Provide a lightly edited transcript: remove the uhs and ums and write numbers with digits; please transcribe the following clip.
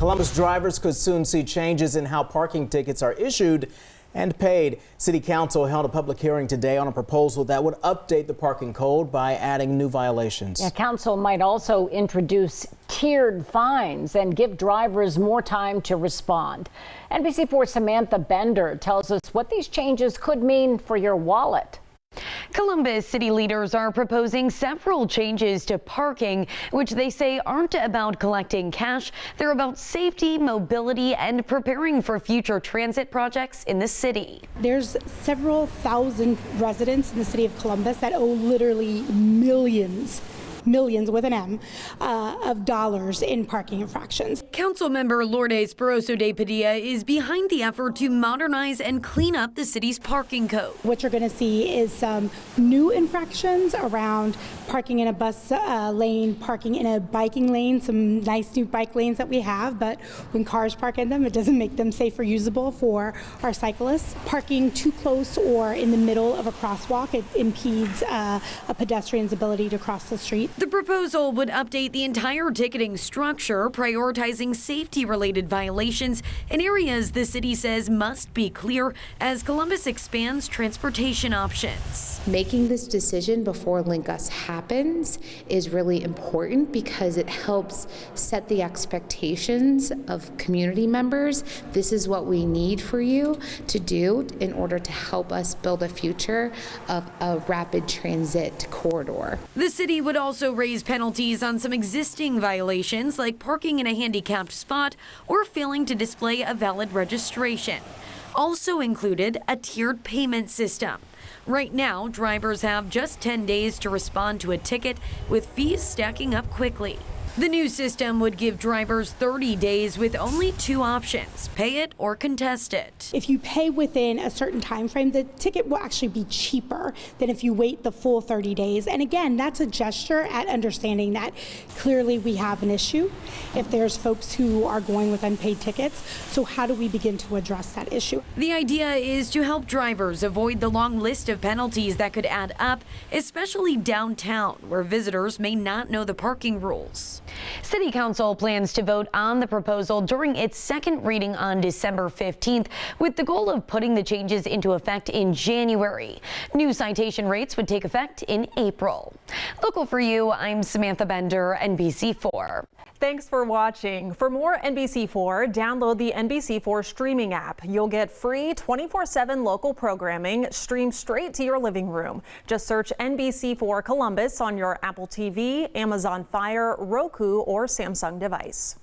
Columbus drivers could soon see changes in how parking tickets are issued and paid. City Council held a public hearing today on a proposal that would update the parking code by adding new violations. Yeah, Council might also introduce tiered fines and give drivers more time to respond. NBC4 Samantha Bender tells us what these changes could mean for your wallet. Columbus city leaders are proposing several changes to parking, which they say aren't about collecting cash. They're about safety, mobility, and preparing for future transit projects in the city. There's several thousand residents in the city of Columbus that owe literally millions with an M, of dollars in parking infractions. Councilmember Lourdes Barroso de Padilla is behind the effort to modernize and clean up the city's parking code. What you're going to see is some new infractions around parking in a bus lane, parking in a biking lane, some nice new bike lanes that we have, but when cars park in them, it doesn't make them safe or usable for our cyclists. Parking too close or in the middle of a crosswalk, it impedes a pedestrian's ability to cross the street. The proposal would update the entire ticketing structure, prioritizing safety-related violations in areas the city says must be clear as Columbus expands transportation options. Making this decision before Link-Us happens is really important because it helps set the expectations of community members. This is what we need for you to do in order to help us build a future of a rapid transit corridor. The city would also raise penalties on some existing violations like parking in a handicapped spot or failing to display a valid registration. Also included a tiered payment system. Right now, drivers have just 10 days to respond to a ticket, with fees stacking up quickly. The new system would give drivers 30 days with only two options: pay it or contest it. If you pay within a certain time frame, the ticket will actually be cheaper than if you wait the full 30 days. And again, that's a gesture at understanding that clearly we have an issue if there's folks who are going with unpaid tickets. So how do we begin to address that issue? The idea is to help drivers avoid the long list of penalties that could add up, especially downtown, where visitors may not know the parking rules. City Council plans to vote on the proposal during its second reading on December 15th, with the goal of putting the changes into effect in January. New citation rates would take effect in April. Local for you, I'm Samantha Bender, NBC4. Thanks for watching. For more NBC4, download the NBC4 streaming app. You'll get free 24/7 local programming streamed straight to your living room. Just search NBC4 Columbus on your Apple TV, Amazon Fire, Roku, or Samsung device.